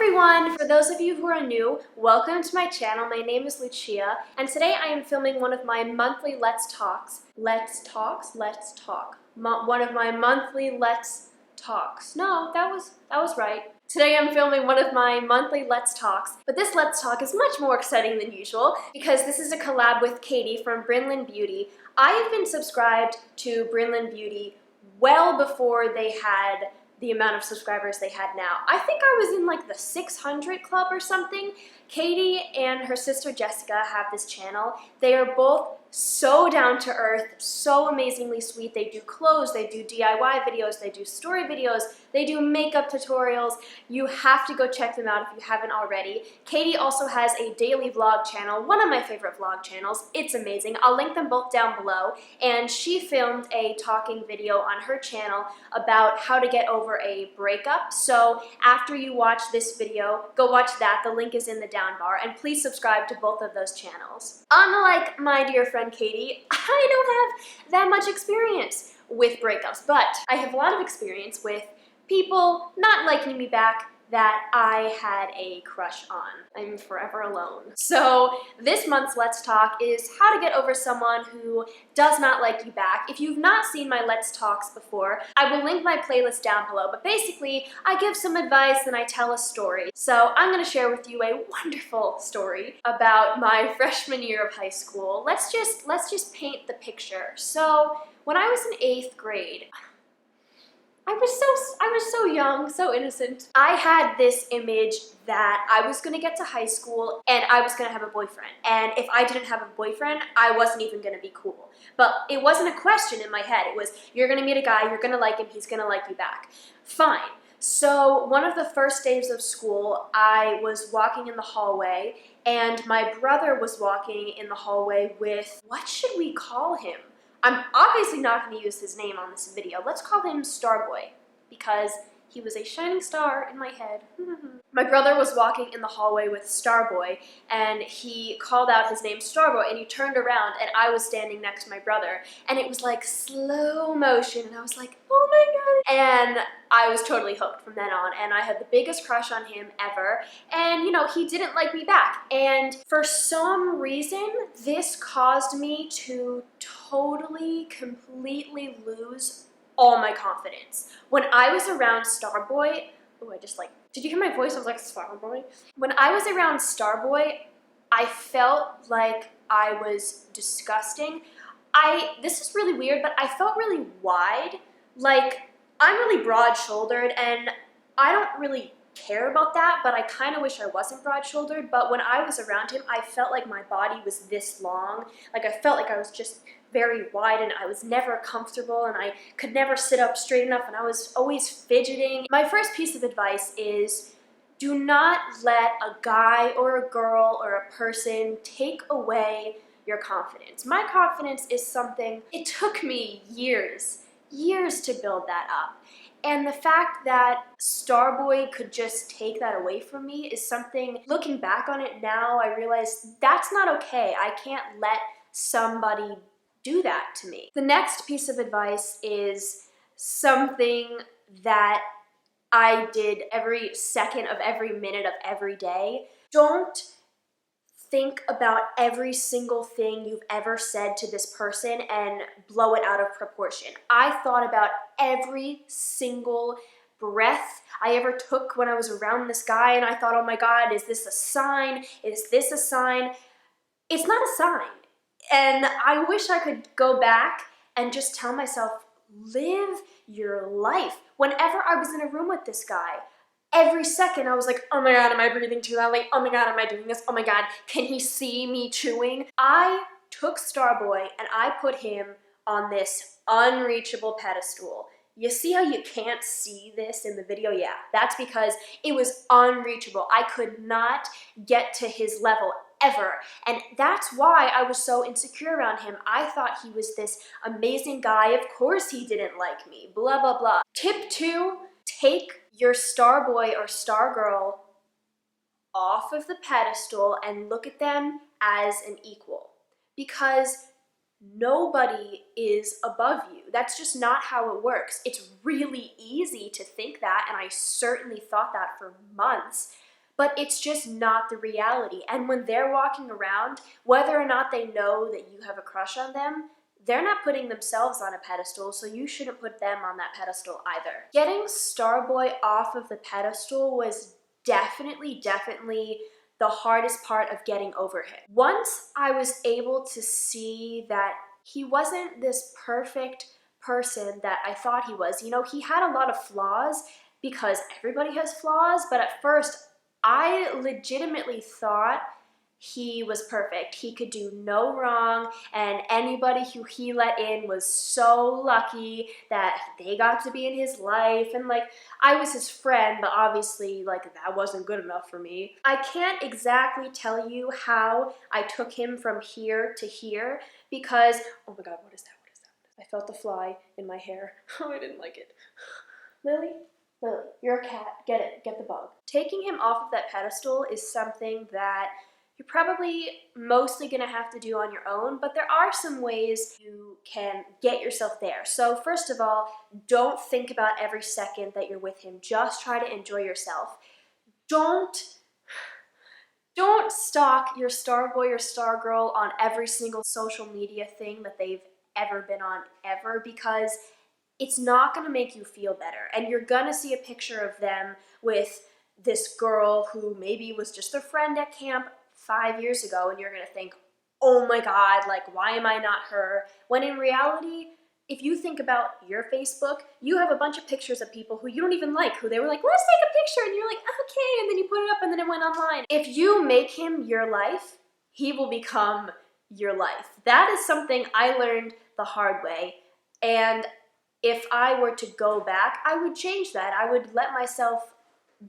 everyone! For those of you who are new, welcome to my channel. My name is Lucia, and today I am filming one of my monthly Let's Talks. Let's Talks? Let's Talk. One of my monthly Let's Talks. No, that was right. Today I'm filming one of my monthly Let's Talks, but this Let's Talk is much more exciting than usual because this is a collab with Katie from Brinlin Beauty. I have been subscribed to Brinlin Beauty well before they had the amount of subscribers they had now. I think I was in like the 600 club or something. Katie and her sister Jessica have this channel. They are both so down to earth, so amazingly sweet. They do clothes, they do DIY videos, they do story videos, they do makeup tutorials. You have to go check them out if you haven't already. Katie also has a daily vlog channel, one of my favorite vlog channels. It's amazing. I'll link them both down below. And she filmed a talking video on her channel about how to get over a breakup. So after you watch this video, go watch that. The link is in the down bar, and please subscribe to both of those channels. Unlike my dear friend Katie, I don't have that much experience with breakups, but I have a lot of experience with people not liking me back that I had a crush on. I'm forever alone. So this month's Let's Talk is how to get over someone who does not like you back. If you've not seen my Let's Talks before, I will link my playlist down below, but basically I give some advice and I tell a story. So I'm gonna share with you a wonderful story about my freshman year of high school. Let's just paint the picture. So when I was in 8th grade, I was so young, so innocent. I had this image that I was gonna get to high school and I was gonna have a boyfriend. And if I didn't have a boyfriend, I wasn't even gonna be cool. But it wasn't a question in my head. It was, you're gonna meet a guy, you're gonna like him, he's gonna like you back. Fine. So one of the first days of school, I was walking in the hallway and my brother was walking in the hallway with, what should we call him? I'm obviously not going to use his name on this video. Let's call him Starboy, because he was a shining star in my head. My brother was walking in the hallway with Starboy, and he called out his name Starboy, and he turned around, and I was standing next to my brother, and it was like slow motion, and I was like, oh my god. And I was totally hooked from then on, and I had the biggest crush on him ever, and you know, he didn't like me back. And for some reason, this caused me to totally, completely lose all my confidence. When I was around Starboy, did you hear my voice? I was like, Starboy? When I was around Starboy, I felt like I was disgusting. This is really weird, but I felt really wide. Like, I'm really broad-shouldered, and I don't really care about that, but I kind of wish I wasn't broad-shouldered. But when I was around him, I felt like my body was this long. Like, I felt like I was just very wide, and I was never comfortable, and I could never sit up straight enough, and I was always fidgeting. My first piece of advice is, do not let a guy or a girl or a person take away your confidence. My confidence is something, it took me years to build that up. And the fact that Starboy could just take that away from me is something, looking back on it now, I realize that's not okay. I can't let somebody do that to me. The next piece of advice is something that I did every second of every minute of every day. Don't think about every single thing you've ever said to this person and blow it out of proportion. I thought about every single breath I ever took when I was around this guy, and I thought, oh my god, is this a sign? Is this a sign? It's not a sign. And I wish I could go back and just tell myself, live your life. Whenever I was in a room with this guy, every second I was like, oh my god, am I breathing too loudly? Oh my god, am I doing this? Oh my god, can he see me chewing? I took Starboy and I put him on this unreachable pedestal. You see how you can't see this in the video? Yeah, that's because it was unreachable. I could not get to his level ever. And that's why I was so insecure around him. I thought he was this amazing guy. Of course he didn't like me, blah, blah, blah. Tip 2, take your Starboy or Stargirl off of the pedestal and look at them as an equal. Because nobody is above you. That's just not how it works. It's really easy to think that, and I certainly thought that for months, but it's just not the reality. And when they're walking around, whether or not they know that you have a crush on them, they're not putting themselves on a pedestal, so you shouldn't put them on that pedestal either. Getting Starboy off of the pedestal was definitely the hardest part of getting over him. Once I was able to see that he wasn't this perfect person that I thought he was. You know, he had a lot of flaws because everybody has flaws, but at first I legitimately thought he was perfect. He could do no wrong, and anybody who he let in was so lucky that they got to be in his life. And like, I was his friend, but obviously like that wasn't good enough for me. I can't exactly tell you how I took him from here to here because, oh my god, what is that? What is that? I felt the fly in my hair. Oh, I didn't like it. Lily? Lily, you're a cat. Get it. Get the bug. Taking him off of that pedestal is something that you're probably mostly going to have to do on your own, but there are some ways you can get yourself there. So first of all, don't think about every second that you're with him. Just try to enjoy yourself. Don't stalk your Starboy or Stargirl on every single social media thing that they've ever been on ever, because it's not going to make you feel better. And you're going to see a picture of them with this girl who maybe was just their friend at camp 5 years ago, and you're going to think, oh my god, like, why am I not her? When in reality, if you think about your Facebook, you have a bunch of pictures of people who you don't even like, who they were like, let's take a picture, and you're like, okay, and then you put it up, and then it went online. If you make him your life, he will become your life. That is something I learned the hard way, and if I were to go back, I would change that. I would let myself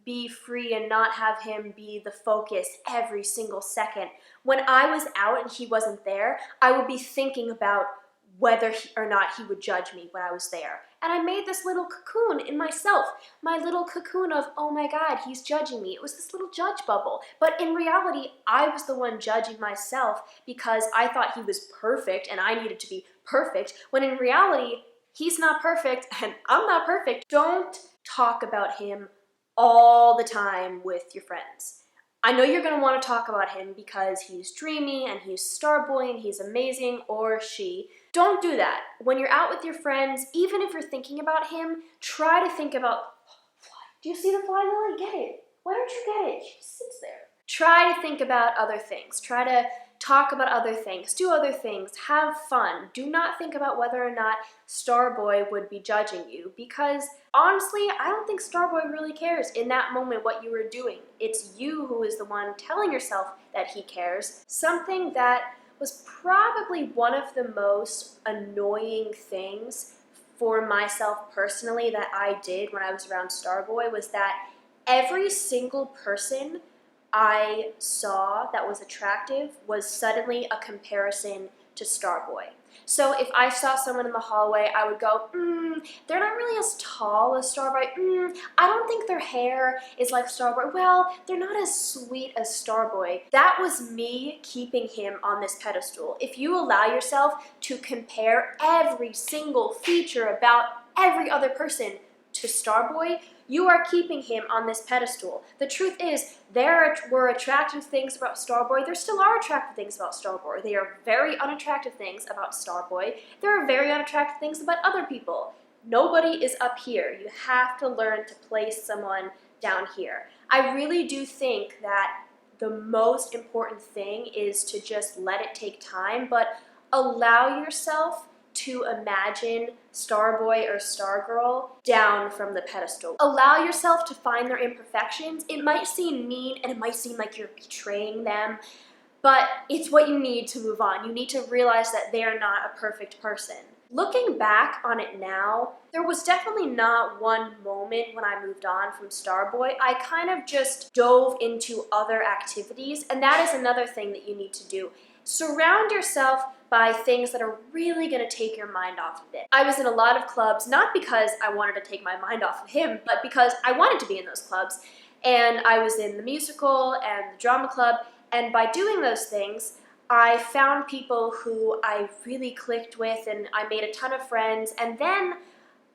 be free and not have him be the focus every single second. When I was out and he wasn't there, I would be thinking about whether or not he would judge me when I was there. And I made this little cocoon in myself, my little cocoon of, oh my god, he's judging me. It was this little judge bubble. But in reality, I was the one judging myself because I thought he was perfect and I needed to be perfect, when in reality, he's not perfect and I'm not perfect. Don't talk about him all the time with your friends. I know you're going to want to talk about him because he's dreamy and he's Starboy and he's amazing, or she. Don't do that. When you're out with your friends, even if you're thinking about him, try to think about, fly. Do you see the fly, Lily? Get it. Why don't you get it? She sits there. Try to think about other things. Try to talk about other things, do other things, have fun. Do not think about whether or not Starboy would be judging you, because honestly, I don't think Starboy really cares in that moment what you were doing. It's you who is the one telling yourself that he cares. Something that was probably one of the most annoying things for myself personally that I did when I was around Starboy was that every single person I saw that was attractive was suddenly a comparison to Starboy. So if I saw someone in the hallway, I would go, they're not really as tall as Starboy. I don't think their hair is like Starboy. Well, they're not as sweet as Starboy. That was me keeping him on this pedestal. If you allow yourself to compare every single feature about every other person to Starboy, you are keeping him on this pedestal. The truth is, there were attractive things about Starboy. There still are attractive things about Starboy. There are very unattractive things about Starboy. There are very unattractive things about other people. Nobody is up here. You have to learn to place someone down here. I really do think that the most important thing is to just let it take time, but allow yourself to imagine Starboy or Stargirl down from the pedestal. Allow yourself to find their imperfections. It might seem mean and it might seem like you're betraying them, but it's what you need to move on. You need to realize that they are not a perfect person. Looking back on it now, there was definitely not one moment when I moved on from Starboy. I kind of just dove into other activities, and that is another thing that you need to do. Surround yourself by things that are really going to take your mind off of it. I was in a lot of clubs, not because I wanted to take my mind off of him, but because I wanted to be in those clubs. And I was in the musical and the drama club, and by doing those things, I found people who I really clicked with, and I made a ton of friends. And then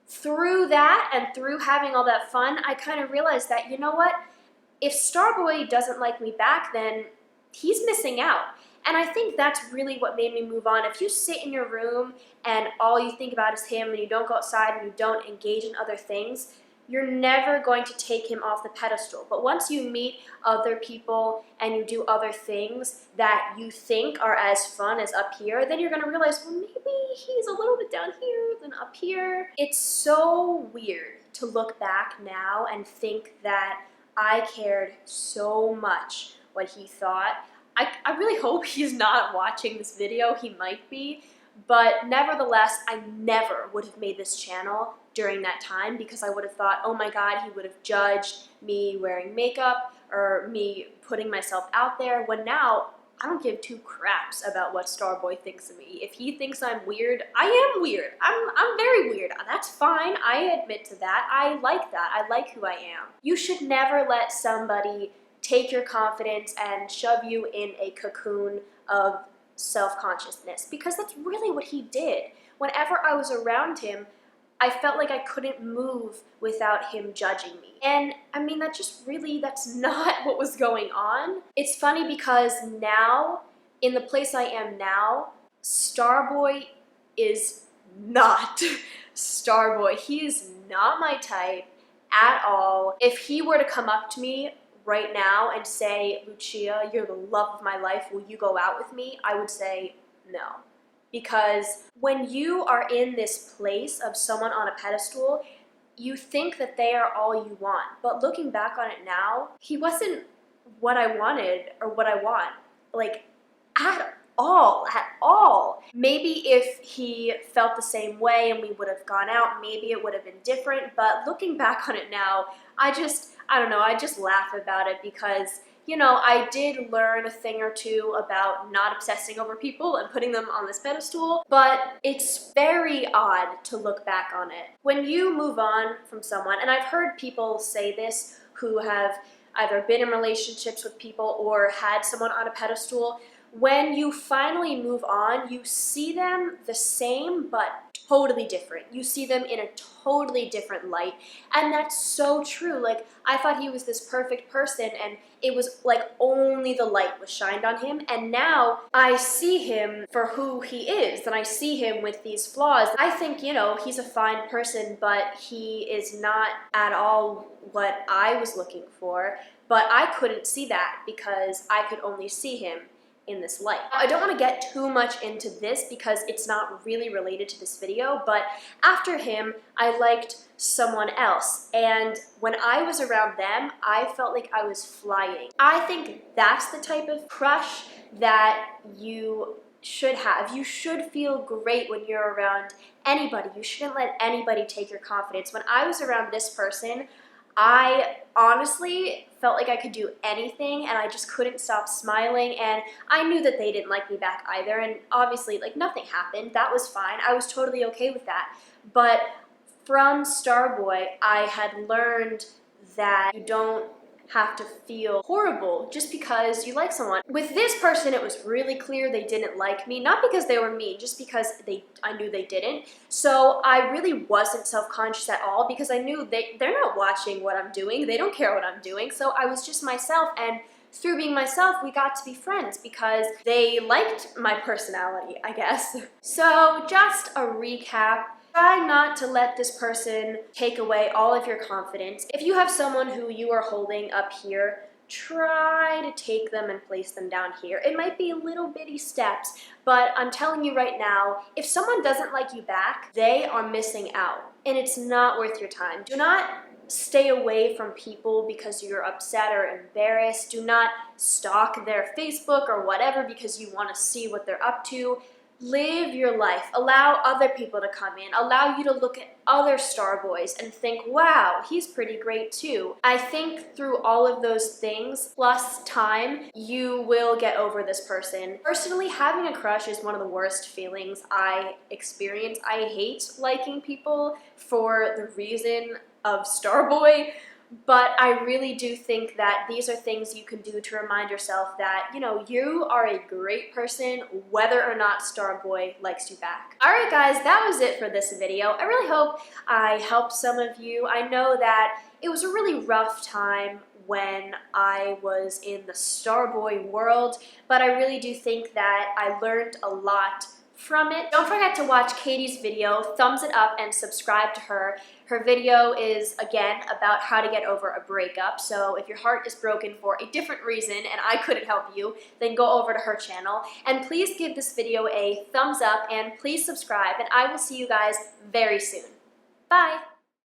through that and through having all that fun, I kind of realized that, you know what? if Starboy doesn't like me back, then he's missing out. And I think that's really what made me move on. If you sit in your room and all you think about is him and you don't go outside and you don't engage in other things, you're never going to take him off the pedestal. But once you meet other people and you do other things that you think are as fun as up here, then you're going to realize, well, maybe he's a little bit down here than up here. It's so weird to look back now and think that I cared so much what he thought. I really hope he's not watching this video. He might be. But nevertheless, I never would have made this channel during that time because I would have thought, oh my God, he would have judged me wearing makeup or me putting myself out there, when now I don't give two craps about what Starboy thinks of me. If he thinks I'm weird, I am weird. I'm very weird. That's fine. I admit to that. I like that. I like who I am. You should never let somebody take your confidence and shove you in a cocoon of self-consciousness, because that's really what he did. Whenever I was around him, I felt like I couldn't move without him judging me. And I mean, that's not what was going on. It's funny because now, in the place I am now, Starboy is not Starboy. He is not my type at all. If he were to come up to me right now and say, Lucia, you're the love of my life, will you go out with me? I would say no. Because when you are in this place of someone on a pedestal, you think that they are all you want. But looking back on it now, he wasn't what I wanted or what I want. Like, at all. Maybe if he felt the same way and we would have gone out, maybe it would have been different. But looking back on it now, I don't know, I just laugh about it because, you know, I did learn a thing or two about not obsessing over people and putting them on this pedestal, but it's very odd to look back on it. When you move on from someone, and I've heard people say this who have either been in relationships with people or had someone on a pedestal, when you finally move on, you see them the same but totally different. You see them in a totally different light. And that's so true. Like, I thought he was this perfect person and it was like only the light was shined on him. And now I see him for who he is and I see him with these flaws. I think, you know, he's a fine person, but he is not at all what I was looking for. But I couldn't see that because I could only see him in this light. I don't want to get too much into this because it's not really related to this video, but after him, I liked someone else, and when I was around them, I felt like I was flying. I think that's the type of crush that you should have. You should feel great when you're around anybody. You shouldn't let anybody take your confidence. When I was around this person, I honestly felt like I could do anything and I just couldn't stop smiling, and I knew that they didn't like me back either, and obviously like nothing happened. That was fine. I was totally okay with that. But from Starboy, I had learned that you don't have to feel horrible just because you like someone. With this person, it was really clear they didn't like me, not because they were mean, just because I knew they didn't. So I really wasn't self-conscious at all because I knew they're not watching what I'm doing. They don't care what I'm doing. So I was just myself, and through being myself, we got to be friends because they liked my personality, I guess. So just a recap. Try not to let this person take away all of your confidence. If you have someone who you are holding up here, try to take them and place them down here. It might be little bitty steps, but I'm telling you right now, if someone doesn't like you back, they are missing out, and it's not worth your time. Do not stay away from people because you're upset or embarrassed. Do not stalk their Facebook or whatever because you want to see what they're up to. Live your life. Allow other people to come in. Allow you to look at other Starboys and think, wow, he's pretty great too. I think through all of those things, plus time, you will get over this person. Personally, having a crush is one of the worst feelings I experience. I hate liking people for the reason of Starboy, but I really do think that these are things you can do to remind yourself that, you know, you are a great person whether or not Starboy likes you back. Alright guys, that was it for this video. I really hope I helped some of you. I know that it was a really rough time when I was in the Starboy world, but I really do think that I learned a lot from it. Don't forget to watch Katie's video, thumbs it up, and subscribe to her. Her video is, again, about how to get over a breakup, so if your heart is broken for a different reason and I couldn't help you, then go over to her channel. And please give this video a thumbs up and please subscribe, and I will see you guys very soon. Bye!